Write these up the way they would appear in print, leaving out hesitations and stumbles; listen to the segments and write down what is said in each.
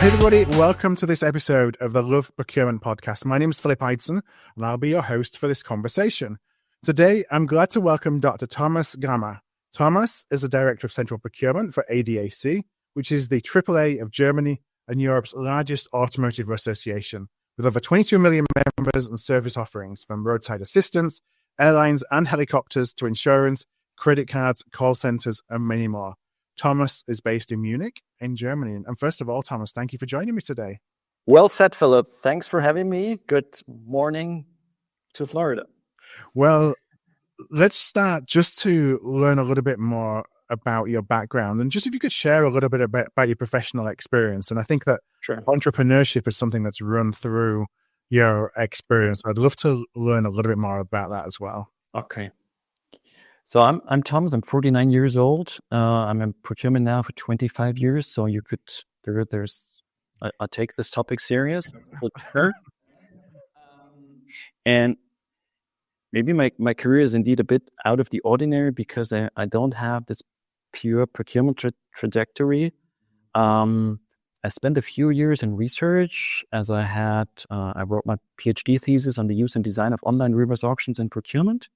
Hey everybody, welcome to this episode of the Love Procurement Podcast. My name is Philip Ideson, and I'll be your host for this conversation. Today, I'm glad to welcome Dr. Thomas Germer. Thomas is the Director of Central Procurement for ADAC, which is the AAA of Germany and Europe's largest automotive association, with over 22 million members and service offerings from roadside assistance, airlines and helicopters to insurance, credit cards, call centers, and many more. Thomas is based in Munich in Germany. And first of all, Thomas, thank you for joining me today. Well said, Philip. Thanks for having me. Good morning to Florida. Well, let's start just to learn a little bit more about your background. And just if you could share a little bit about your professional experience. And I think that entrepreneurship is something that's run through your experience. I'd love to learn a little bit more about that as well. Okay. So I'm Thomas. I'm 49 years old. I'm in procurement now for 25 years. So you could I take this topic serious. And maybe my career is indeed a bit out of the ordinary because I don't have this pure procurement trajectory. I spent a few years in research as I wrote my PhD thesis on the use and design of online reverse auctions in procurement.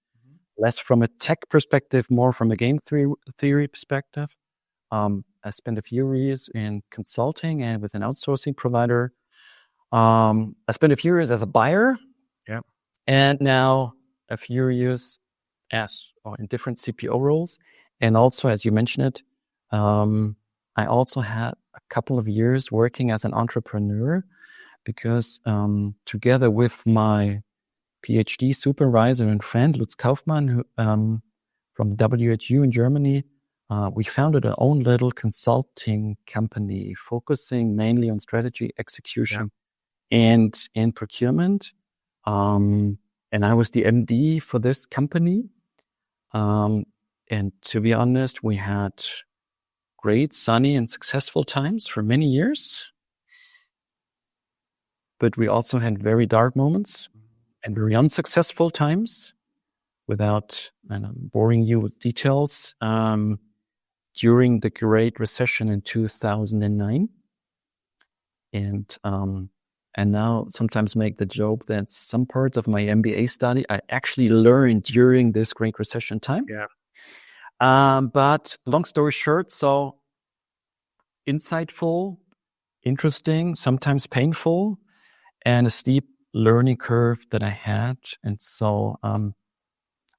Less from a tech perspective, more from a game theory perspective. I spent a few years in consulting and with an outsourcing provider. I spent a few years as a buyer. Yeah. And now a few years in different CPO roles. And also, as you mentioned it, I also had a couple of years working as an entrepreneur because together with my PhD supervisor and friend, Lutz Kaufmann, who, from WHU in Germany, we founded our own little consulting company focusing mainly on strategy, execution, and procurement. And I was the MD for this company. And to be honest, we had great, sunny, and successful times for many years. But we also had very dark moments and very unsuccessful times, without boring you with details, during the Great Recession in 2009. And now sometimes make the joke that some parts of my MBA study I actually learned during this Great Recession time. Yeah. But long story short, so insightful, interesting, sometimes painful, and a steep learning curve that I had. And so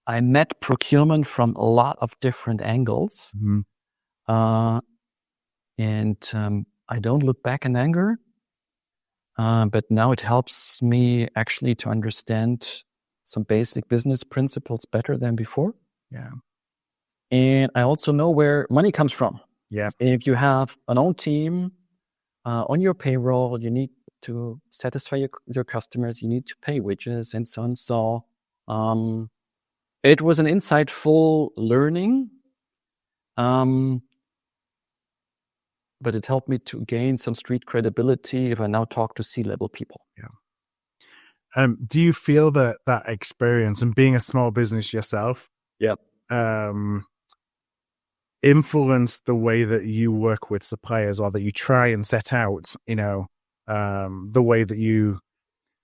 I met procurement from a lot of different angles. Mm-hmm. And I don't look back in anger, but now it helps me actually to understand some basic business principles better than before. Yeah. And I also know where money comes from. Yeah. If you have an own team on your payroll, you need to satisfy your customers, you need to pay wages and so on. So it was an insightful learning, but it helped me to gain some street credibility if I now talk to C-level people. Yeah. Do you feel that experience and being a small business yourself, influenced the way that you work with suppliers, or that you try and set out, the way that you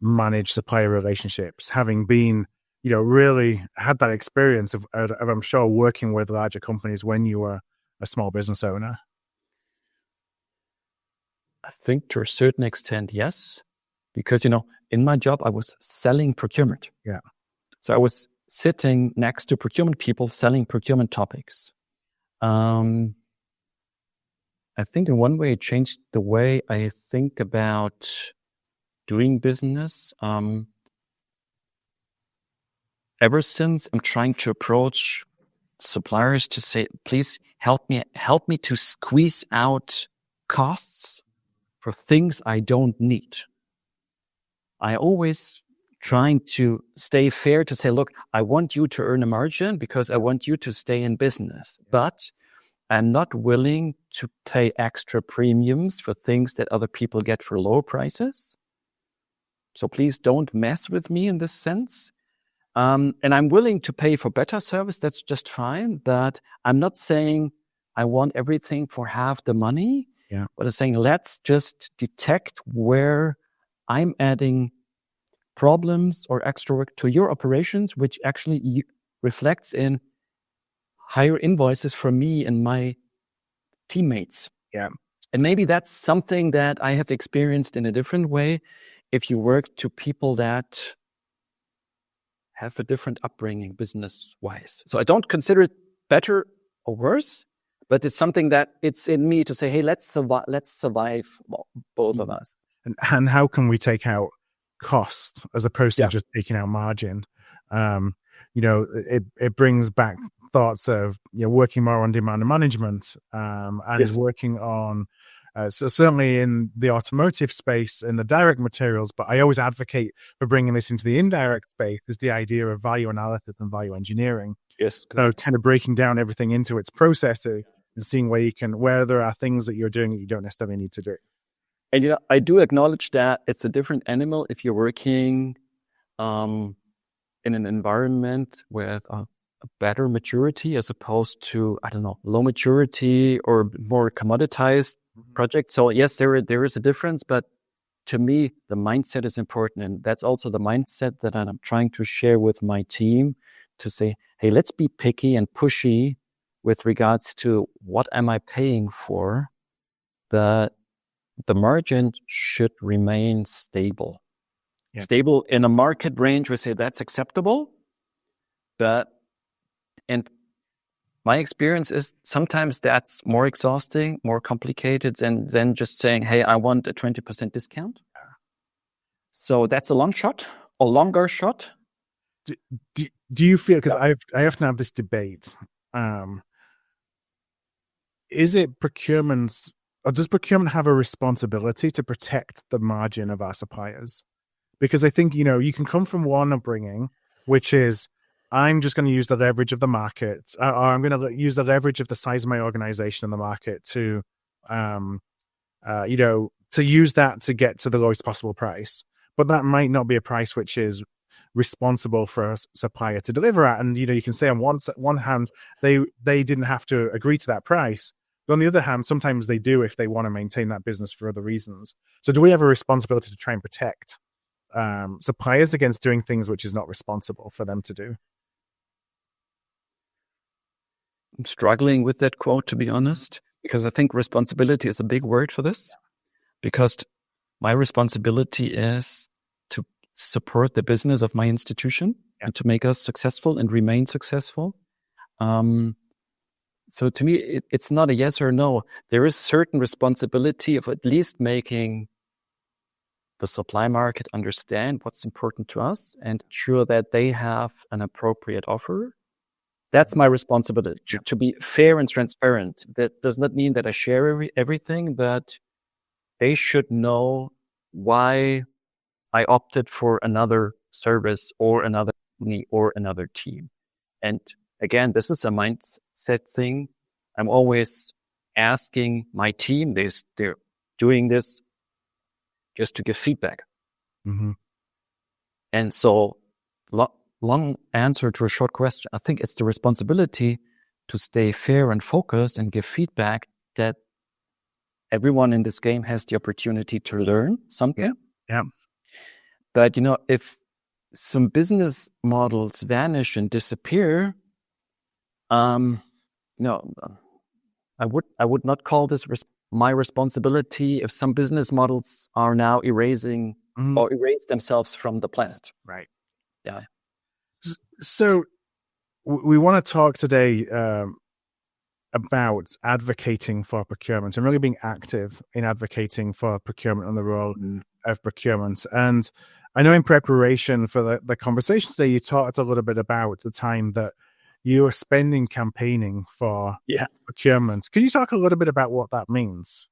manage supplier relationships, having been, really had that experience of I'm sure, working with larger companies when you were a small business owner? I think to a certain extent, yes. Because, in my job, I was selling procurement. Yeah. So I was sitting next to procurement people selling procurement topics. I think in one way it changed the way I think about doing business. Ever since I'm trying to approach suppliers to say, please help me to squeeze out costs for things I don't need. I always trying to stay fair to say, look, I want you to earn a margin because I want you to stay in business, but I'm not willing to pay extra premiums for things that other people get for lower prices. So please don't mess with me in this sense. And I'm willing to pay for better service. That's just fine. But I'm not saying I want everything for half the money. Yeah. but it's saying, let's just detect where I'm adding problems or extra work to your operations, which actually reflects in higher invoices for me and my teammates. Yeah. And maybe that's something that I have experienced in a different way if you work to people that have a different upbringing business-wise. So I don't consider it better or worse, but it's something that it's in me to say, hey, let's survive both of us. And how can we take out cost as opposed to just taking out margin? It brings back thoughts of working more on demand management and working on so certainly in the automotive space in the direct materials, but I always advocate for bringing this into the indirect space is the idea of value analysis and value engineering. Yes. So kind of breaking down everything into its processes and seeing where there are things that you're doing that you don't necessarily need to do. And I do acknowledge that it's a different animal if you're working in an environment with a better maturity as opposed to, I don't know, low maturity or more commoditized project. So yes, there is a difference, but to me, the mindset is important. And that's also the mindset that I'm trying to share with my team to say, hey, let's be picky and pushy with regards to what am I paying for. The margin should remain stable. Yeah. Stable in a market range, we say that's acceptable. And my experience is sometimes that's more exhausting, more complicated than just saying, hey, I want a 20% discount. So that's a longer shot. Do you feel, because I often have this debate, is it procurement, or does procurement have a responsibility to protect the margin of our suppliers? Because I think, you can come from one upbringing, which is, I'm just going to use the leverage of the market, or I'm going to use the leverage of the size of my organization in the market to, to use that to get to the lowest possible price. But that might not be a price which is responsible for a supplier to deliver at. And, you can say on one hand, they didn't have to agree to that price. But on the other hand, sometimes they do if they want to maintain that business for other reasons. So do we have a responsibility to try and protect suppliers against doing things which is not responsible for them to do? I'm struggling with that quote, to be honest, because I think responsibility is a big word for this, because my responsibility is to support the business of my institution and to make us successful and remain successful. So to me, it's not a yes or no. There is certain responsibility of at least making the supply market understand what's important to us and ensure that they have an appropriate offer. That's my responsibility, to be fair and transparent. That does not mean that I share everything, but they should know why I opted for another service or another company or another team. And again, this is a mindset thing. I'm always asking my team, they're doing this just to give feedback. Mm-hmm. And so long answer to a short question. I think it's the responsibility to stay fair and focused and give feedback, that everyone in this game has the opportunity to learn something. Yeah. But, if some business models vanish and disappear, no, I would not call this my responsibility if some business models are now erasing or erase themselves from the planet. Right. Yeah. So we want to talk today about advocating for procurement and really being active in advocating for procurement and the role of procurement. And I know in preparation for the conversation today, you talked a little bit about the time that you were spending campaigning for procurement. Can you talk a little bit about what that means?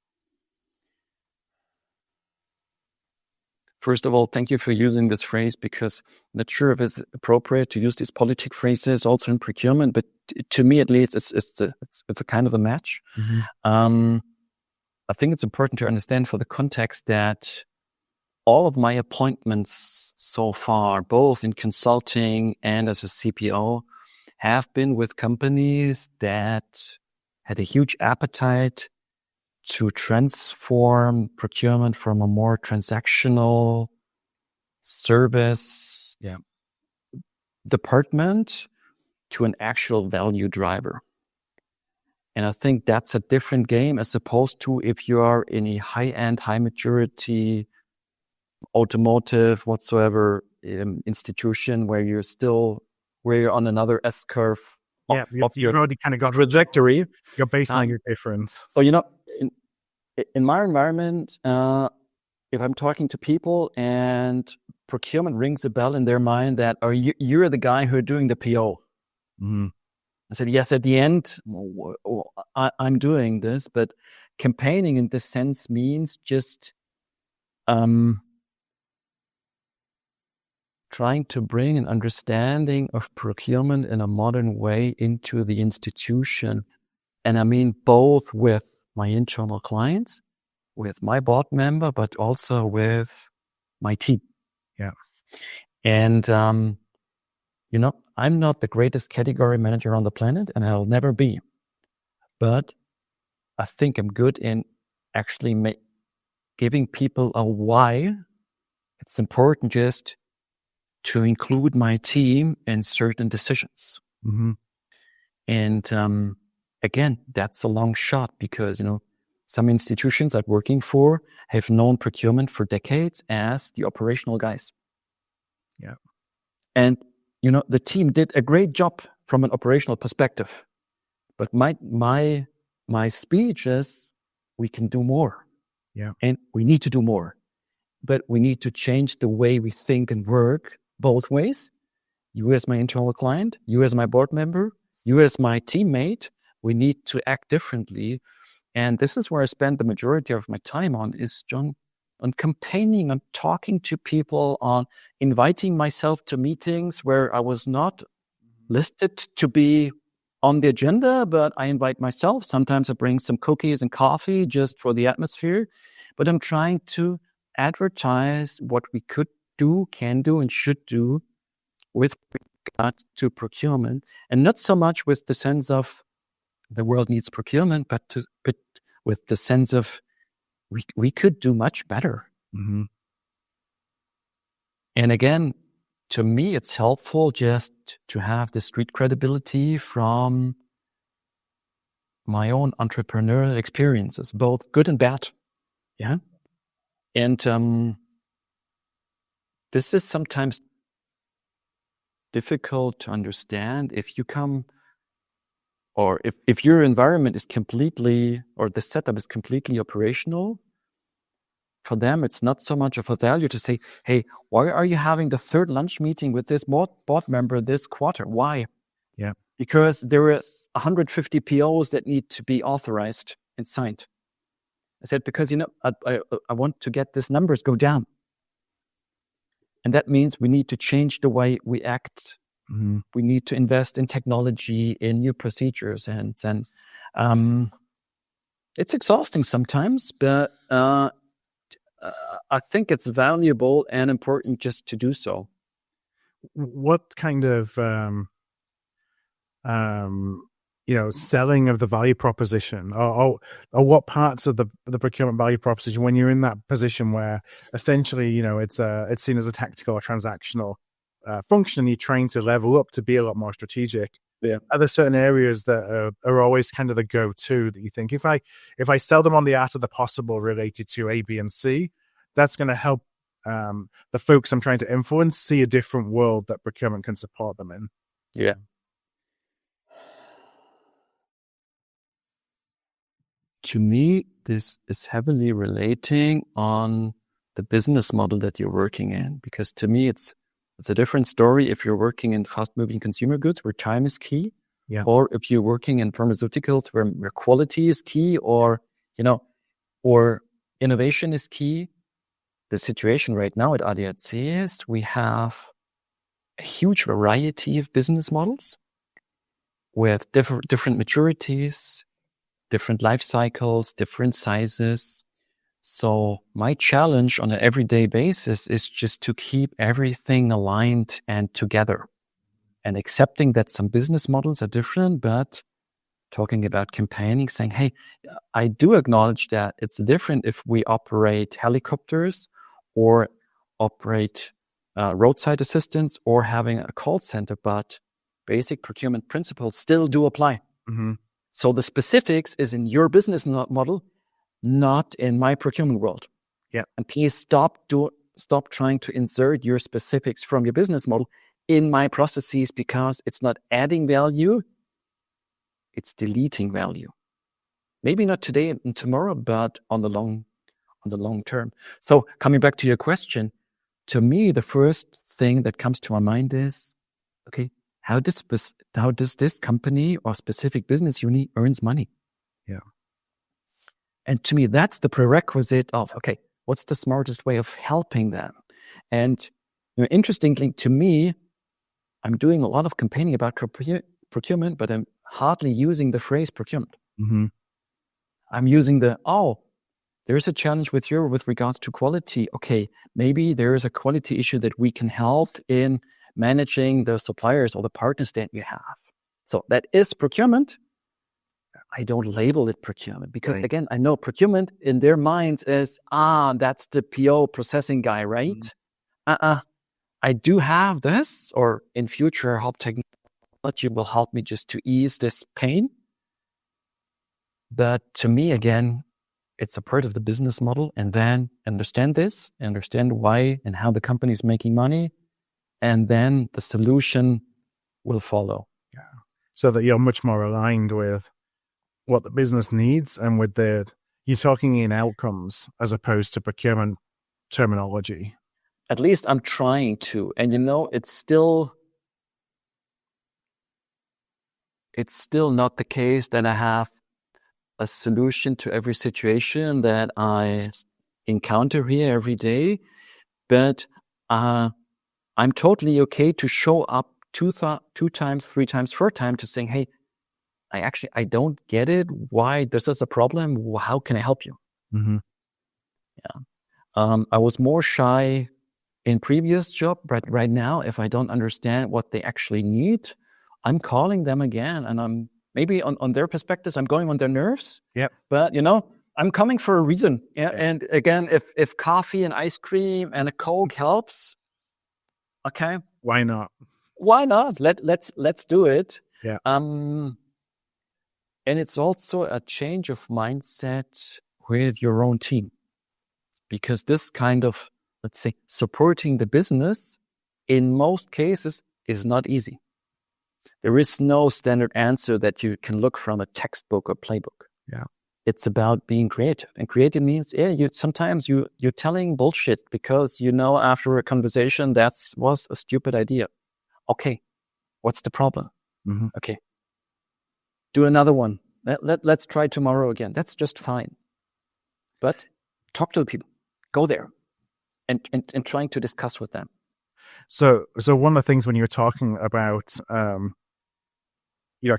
First of all, thank you for using this phrase, because I'm not sure if it's appropriate to use these politic phrases also in procurement, but to me at least, it's a kind of a match. Mm-hmm. I think it's important to understand for the context that all of my appointments so far, both in consulting and as a CPO, have been with companies that had a huge appetite to transform procurement from a more transactional service department to an actual value driver. And I think that's a different game as opposed to if you are in a high-end, high-maturity, automotive, whatsoever institution where you're on another S curve of you've already kind of got trajectory. Your baseline is different. So, in my environment, if I'm talking to people and procurement rings a bell in their mind that, you're the guy who's doing the PO. Mm-hmm. I said, yes, at the end, I'm doing this, but campaigning in this sense means just trying to bring an understanding of procurement in a modern way into the institution. And I mean both with my internal clients, with my board member, but also with my team. Yeah. And, I'm not the greatest category manager on the planet, and I'll never be. But I think I'm good in actually giving people a why. It's important just to include my team in certain decisions. Mm-hmm. And again, that's a long shot because, some institutions I'm working for have known procurement for decades as the operational guys. Yeah. And, the team did a great job from an operational perspective. But my speech is, we can do more. Yeah. And we need to do more. But we need to change the way we think and work both ways. You as my internal client, you as my board member, you as my teammate, we need to act differently. And this is where I spend the majority of my time on campaigning, on talking to people, on inviting myself to meetings where I was not listed to be on the agenda, but I invite myself. Sometimes I bring some cookies and coffee just for the atmosphere. But I'm trying to advertise what we could do, can do, and should do with regards to procurement, and not so much with the sense of the world needs procurement, but with the sense of we could do much better. Mm-hmm. And again, to me, it's helpful just to have the street credibility from my own entrepreneurial experiences, both good and bad. Yeah. And this is sometimes difficult to understand if you come, or if your environment is completely, or the setup is completely operational. For them, it's not so much of a value to say, hey, why are you having the third lunch meeting with this board member this quarter? Why? Yeah. Because there are 150 POs that need to be authorized and signed. I said, because, I want to get these numbers go down. And that means we need to change the way we act. Mm-hmm. We need to invest in technology, in new procedures. And it's exhausting sometimes, but I think it's valuable and important just to do so. What kind of, selling of the value proposition, or what parts of the procurement value proposition, when you're in that position where essentially, it's seen as a tactical or transactional function, you're trying to level up to be a lot more strategic. Yeah. Are there certain areas that are always kind of the go-to that you think if I sell them on the art of the possible related to A, B, and C, that's going to help the folks I'm trying to influence see a different world that procurement can support them in? Yeah. To me, this is heavily relating on the business model that you're working in, because to me, it's a different story if you're working in fast-moving consumer goods where time is key, or if you're working in pharmaceuticals where quality is key, or innovation is key. The situation right now at ADAC is we have a huge variety of business models with different maturities, different life cycles, different sizes. So my challenge on an everyday basis is just to keep everything aligned and together, and accepting that some business models are different, but talking about campaigning, saying, hey, I do acknowledge that it's different if we operate helicopters or operate roadside assistance or having a call center, but basic procurement principles still do apply. Mm-hmm. So the specifics is in your business model, not in my procurement world. Yeah. And please stop trying to insert your specifics from your business model in my processes, because it's not adding value, it's deleting value. Maybe not today and tomorrow, but on the long term. So coming back to your question, to me, the first thing that comes to my mind is, okay, how does this company or specific business unit earns money? Yeah. And to me, that's the prerequisite of, okay, what's the smartest way of helping them? And interestingly, to me, I'm doing a lot of campaigning about procurement, but I'm hardly using the phrase procurement. Mm-hmm. I'm using there's a challenge with regards to quality. Okay, maybe there is a quality issue that we can help in managing the suppliers or the partners that you have. So that is procurement. I don't label it procurement because, right. Again, I know procurement in their minds is, that's the PO processing guy, right? Mm-hmm. I do have this, or in future, help technology will help me just to ease this pain. But to me, again, it's a part of the business model, and then understand why and how the company is making money, and then the solution will follow. Yeah. So that you're much more aligned with what the business needs and with you're talking in outcomes as opposed to procurement terminology. At least I'm trying to. And it's still not the case that I have a solution to every situation that I encounter here every day. But I'm totally okay to show up two times, 3 times, 4 times to saying, hey, I don't get it. Why this is a problem? How can I help you? Mm-hmm. Yeah. I was more shy in previous job, but right now, if I don't understand what they actually need, I'm calling them again, and I'm maybe on their perspectives, I'm going on their nerves. Yep. But I'm coming for a reason. Yeah. And again, if coffee and ice cream and a Coke helps, okay, why not? Why not? Let's do it. Yeah. And it's also a change of mindset with your own team, because this kind of, let's say, supporting the business in most cases is not easy. There is no standard answer that you can look from a textbook or playbook. Yeah. It's about being creative. And creative means, sometimes you're telling bullshit because after a conversation that was a stupid idea. Okay, what's the problem? Mm-hmm. Okay, do another one. Let's try tomorrow again. That's just fine. But talk to the people. Go there and trying to discuss with them. So one of the things when you were talking about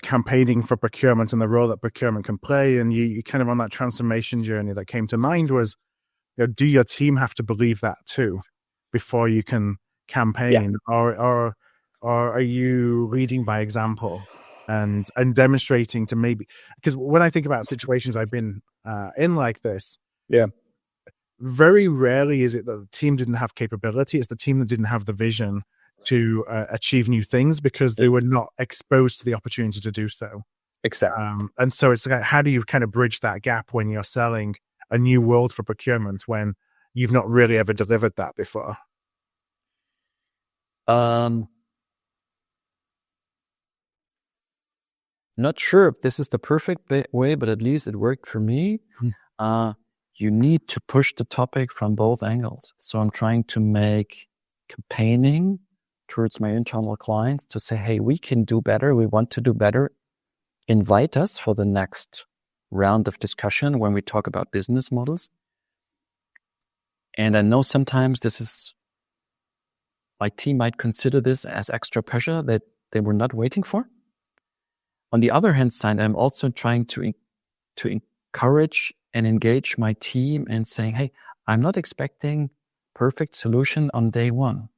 campaigning for procurement and the role that procurement can play, and you kind of on that transformation journey that came to mind was, do your team have to believe that too before you can campaign? Yeah. Or are you leading by example and demonstrating to maybe, because when I think about situations I've been in like this, yeah, very rarely is it that the team didn't have capability. It's the team that didn't have the vision to achieve new things because they were not exposed to the opportunity to do so. Exactly. And so it's like, how do you kind of bridge that gap when you're selling a new world for procurement when you've not really ever delivered that before? Not sure if this is the perfect way, but at least it worked for me. You need to push the topic from both angles. So I'm trying to make campaigning towards my internal clients to say, hey, we can do better. We want to do better. Invite us for the next round of discussion when we talk about business models. And I know sometimes my team might consider this as extra pressure that they were not waiting for. On the other hand side, I'm also trying to encourage and engage my team and saying, hey, I'm not expecting perfect solution on day one,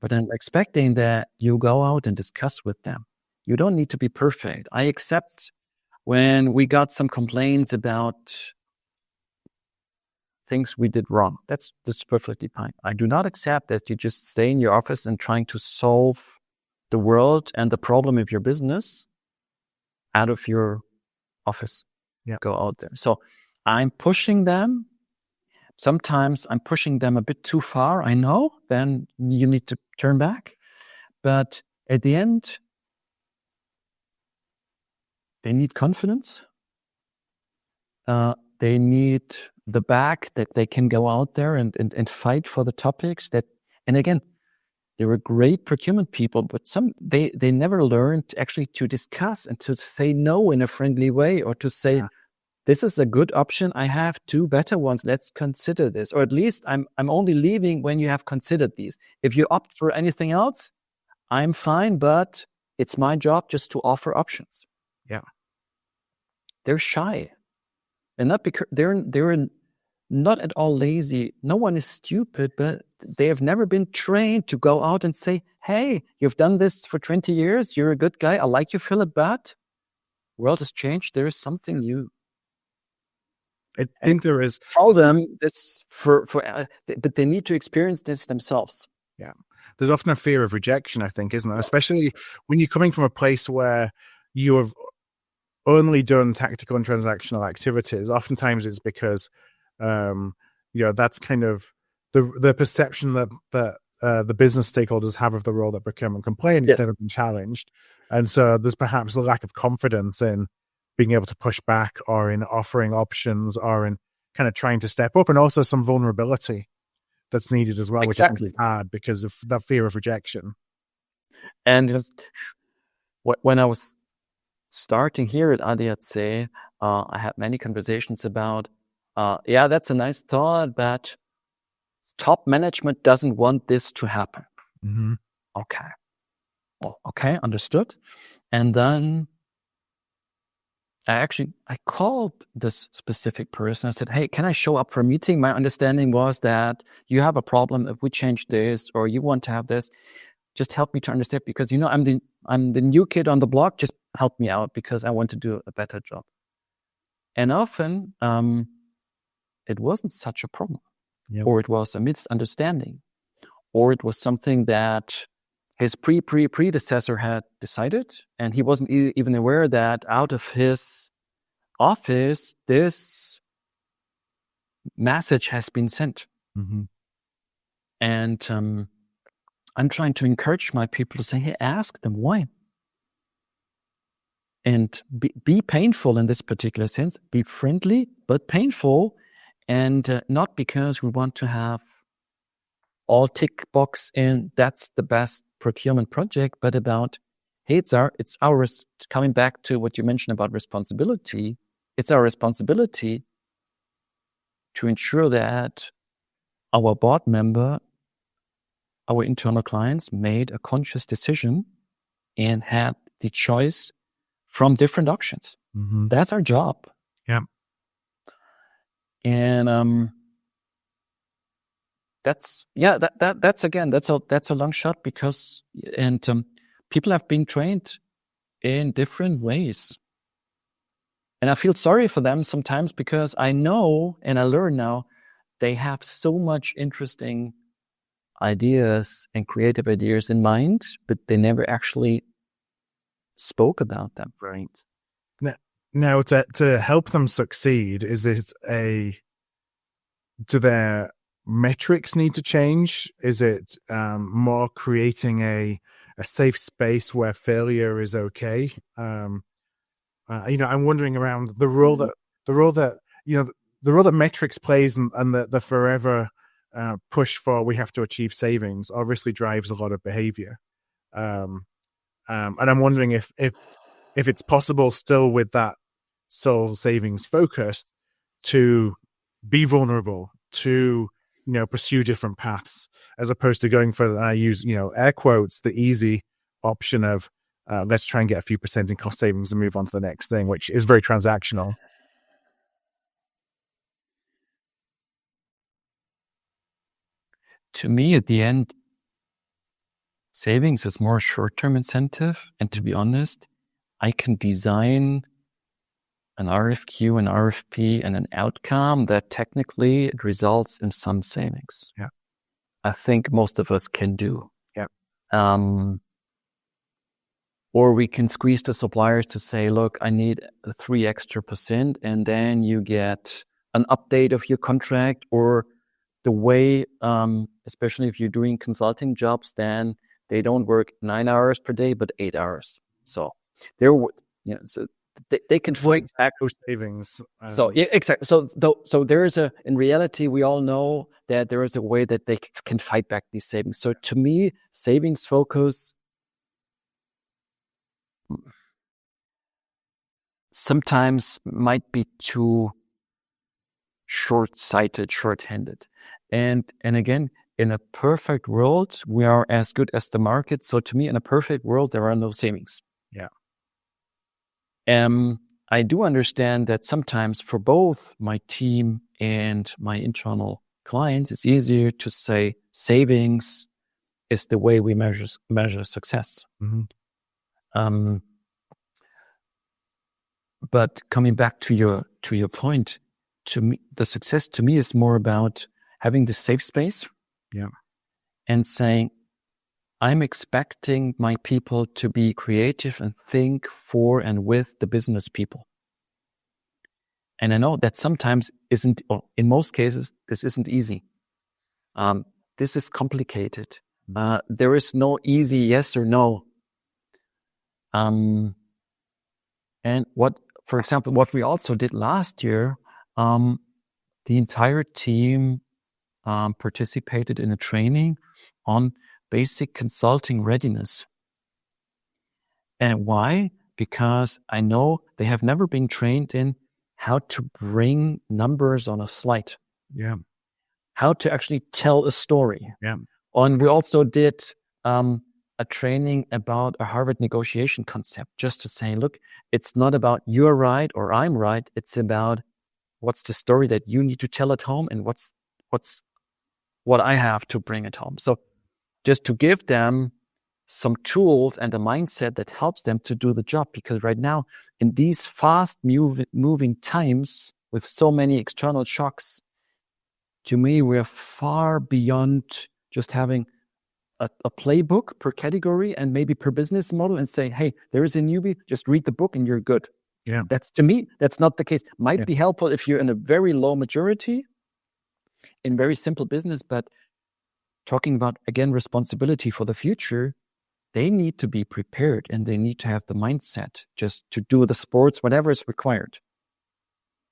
but I'm expecting that you go out and discuss with them. You don't need to be perfect. I accept when we got some complaints about things we did wrong. That's perfectly fine. I do not accept that you just stay in your office and trying to solve the world and the problem of your business out of your office. Yeah. Go out there. So I'm pushing them. Sometimes I'm pushing them a bit too far. I know, then you need to turn back. But at the end, they need confidence. They need the back that they can go out there and fight for the topics that, and again, they were great procurement people, but they never learned actually to discuss and to say no in a friendly way, or to say, this is a good option. I have two better ones. Let's consider this. Or at least I'm only leaving when you have considered these. If you opt for anything else, I'm fine, but it's my job just to offer options. Yeah. They're shy. And not because they're not at all lazy. No one is stupid, but they have never been trained to go out and say, hey, you've done this for 20 years. You're a good guy. I like you, Philip, but world has changed. There is something new. I think there is. Tell them this but they need to experience this themselves. Yeah. There's often a fear of rejection, I think, isn't there? Especially when you're coming from a place where you have only done tactical and transactional activities. Oftentimes it's because, that's kind of the perception that the business stakeholders have of the role that procurement can play, and it's never been challenged. And so there's perhaps a lack of confidence in being able to push back, or in offering options, or in kind of trying to step up, and also some vulnerability that's needed as well, which I think is hard because of that fear of rejection. And when I was starting here at ADAC, I had many conversations about, that's a nice thought, but top management doesn't want this to happen. Mm-hmm. Okay. Well, okay, understood. And then I called this specific person. I said, hey, can I show up for a meeting? My understanding was that you have a problem if we change this, or you want to have this. Just help me to understand, because, I'm the new kid on the block. Just help me out because I want to do a better job. And often it wasn't such a problem, or it was a misunderstanding, or it was something that his predecessor had decided, and he wasn't even aware that out of his office, this message has been sent. Mm-hmm. And I'm trying to encourage my people to say, hey, ask them why. And be painful in this particular sense. Be friendly, but painful. And not because we want to have all tick box in, that's the best procurement project, but about, hey, it's our coming back to what you mentioned about responsibility. It's our responsibility to ensure that our board member, our internal clients, made a conscious decision and had the choice from different options. Mm-hmm. That's our job. Yeah. And that's a long shot, because people have been trained in different ways. And I feel sorry for them sometimes, because I know and I learn now they have so much interesting ideas and creative ideas in mind, but they never actually spoke about them. Right. Now to help them succeed, do their metrics need to change? Is it more creating a safe space where failure is okay? I'm wondering around the role that metrics plays, and the forever push for we have to achieve savings obviously drives a lot of behavior. And I'm wondering if it's possible still with that sole savings focus to be vulnerable, to pursue different paths, as opposed to going for, I use air quotes, the easy option of let's try and get a few percent in cost savings and move on to the next thing, which is very transactional. To me, at the end, savings is more short-term incentive. And to be honest, I can design an RFQ, an RFP, and an outcome that technically it results in some savings. Yeah. I think most of us can do. Yeah. Or we can squeeze the suppliers to say, look, I need 3 extra %, and then you get an update of your contract, or the way, especially if you're doing consulting jobs, then they don't work 9 hours per day, but 8 hours. So so they can fight back those savings. So yeah, exactly. So there is in reality, we all know that there is a way that they can fight back these savings. So to me, savings focus sometimes might be too short-sighted, short-handed. And again, in a perfect world, we are as good as the market. So to me, in a perfect world, there are no savings. Yeah. I do understand that sometimes for both my team and my internal clients, it's easier to say savings is the way we measure success. Mm-hmm. But coming back to your point, to me, the success to me is more about having the safe space. Yeah. And saying, I'm expecting my people to be creative and think for and with the business people. And I know that sometimes isn't, or in most cases, this isn't easy. This is complicated. There is no easy yes or no. And for example, what we also did last year, the entire team participated in a training on basic consulting readiness. And why? Because I know they have never been trained in how to bring numbers on a slide. Yeah. How to actually tell a story. Yeah. And we also did a training about a Harvard negotiation concept, just to say, look, it's not about you're right or I'm right. It's about what's the story that you need to tell at home, and what's what I have to bring at home. So just to give them some tools and a mindset that helps them to do the job. Because right now, in these fast moving times with so many external shocks, to me, we're far beyond just having a playbook per category and maybe per business model and say, hey, there is a newbie, just read the book and you're good. Yeah. To me, that's not the case. Might be helpful if you're in a very low maturity, in very simple business, but talking about, again, responsibility for the future, they need to be prepared and they need to have the mindset just to do the sports, whatever is required.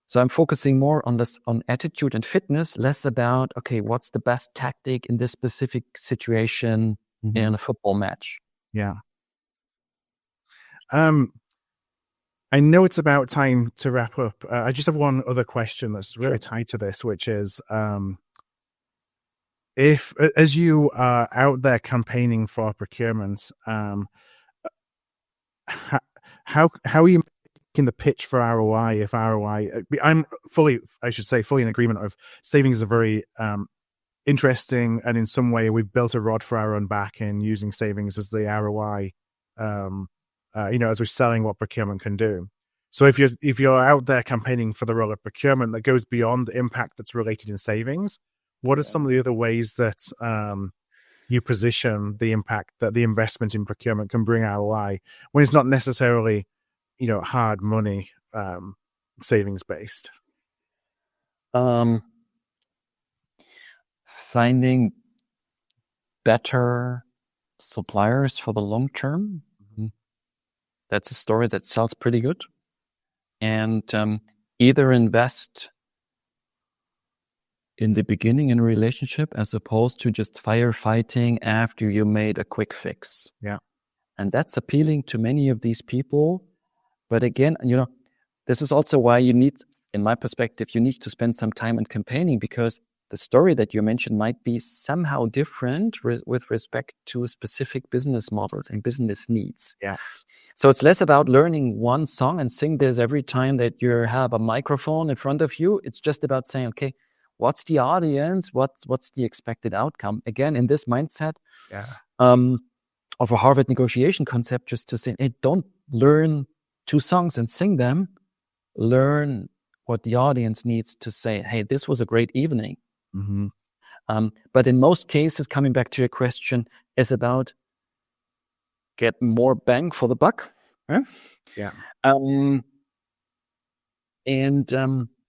So I'm focusing more on this, on attitude and fitness, less about, okay, what's the best tactic in this specific situation in a football match? Yeah. I know it's about time to wrap up. I just have one other question that's really tied to this, which is, if, as you are out there campaigning for procurement, how are you making the pitch for ROI? If ROI, I'm fully in agreement of savings is a very interesting, and in some way we've built a rod for our own back in using savings as the ROI, as we're selling what procurement can do. So if you're out there campaigning for the role of procurement that goes beyond the impact that's related in savings, what are some of the other ways that you position the impact that the investment in procurement can bring ROI when it's not necessarily, hard money, savings based? Finding better suppliers for the long term. That's a story that sells pretty good. And either invest in the beginning in a relationship as opposed to just firefighting after you made a quick fix. Yeah. And that's appealing to many of these people. But again, this is also why you need, in my perspective, you need to spend some time in campaigning, because the story that you mentioned might be somehow different with respect to specific business models and business needs. Yeah. So it's less about learning one song and sing this every time that you have a microphone in front of you. It's just about saying, okay, what's the audience? What's the expected outcome? Again, in this mindset of a Harvard negotiation concept, just to say, hey, don't learn 2 songs and sing them. learn what the audience needs to say, hey, this was a great evening. Mm-hmm. But in most cases, coming back to your question, is about get more bang for the buck. Huh? Yeah. And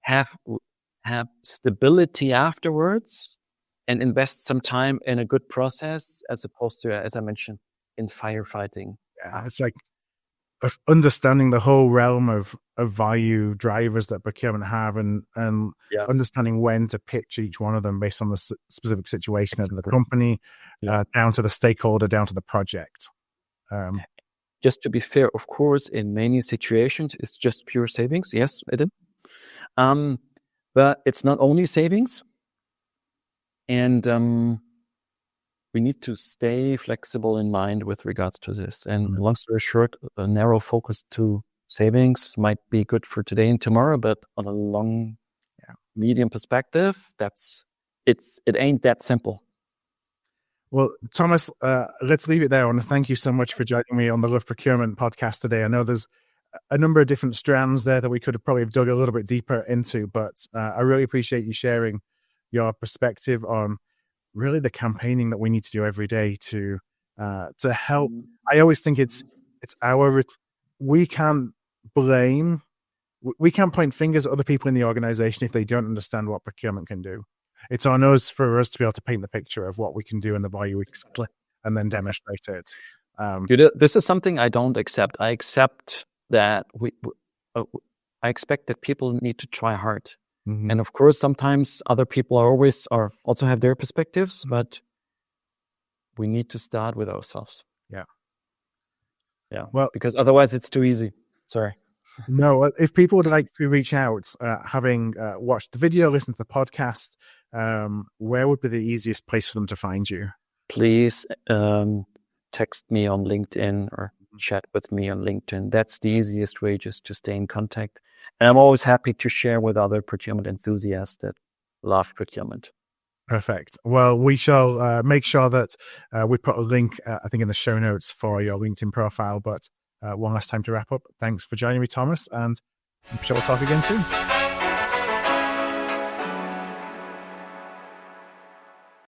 have stability afterwards, and invest some time in a good process, as opposed to, as I mentioned, in firefighting. Yeah, it's like understanding the whole realm of value drivers that procurement have, and understanding when to pitch each one of them based on the specific situation of the company, down to the stakeholder, down to the project. Just to be fair, of course, in many situations, it's just pure savings. Yes, it is. But it's not only savings. And we need to stay flexible in mind with regards to this. And long story short, a narrow focus to savings might be good for today and tomorrow, but on a long, medium perspective, it ain't that simple. Well, Thomas, let's leave it there. I want to thank you so much for joining me on the Love Procurement podcast today. I know there's a number of different strands there that we could have probably dug a little bit deeper into, but I really appreciate you sharing your perspective on really the campaigning that we need to do every day to help. I always think it's we can't blame, we can't point fingers at other people in the organization if they don't understand what procurement can do. It's on us for us to be able to paint the picture of what we can do and the value we can, and then demonstrate it. This is something I don't accept. I accept that I expect that people need to try hard. Mm-hmm. And of course, sometimes other people also have their perspectives, but we need to start with ourselves. Yeah. Well, because otherwise it's too easy. Sorry. No, if people would like to reach out, having watched the video, listened to the podcast, where would be the easiest place for them to find you? Please text me on LinkedIn or chat with me on LinkedIn. That's the easiest way just to stay in contact. And I'm always happy to share with other procurement enthusiasts that love procurement. Perfect. Well, we shall make sure that we put a link, I think, in the show notes for your LinkedIn profile. But one last time to wrap up. Thanks for joining me, Thomas, and I'm sure we'll talk again soon.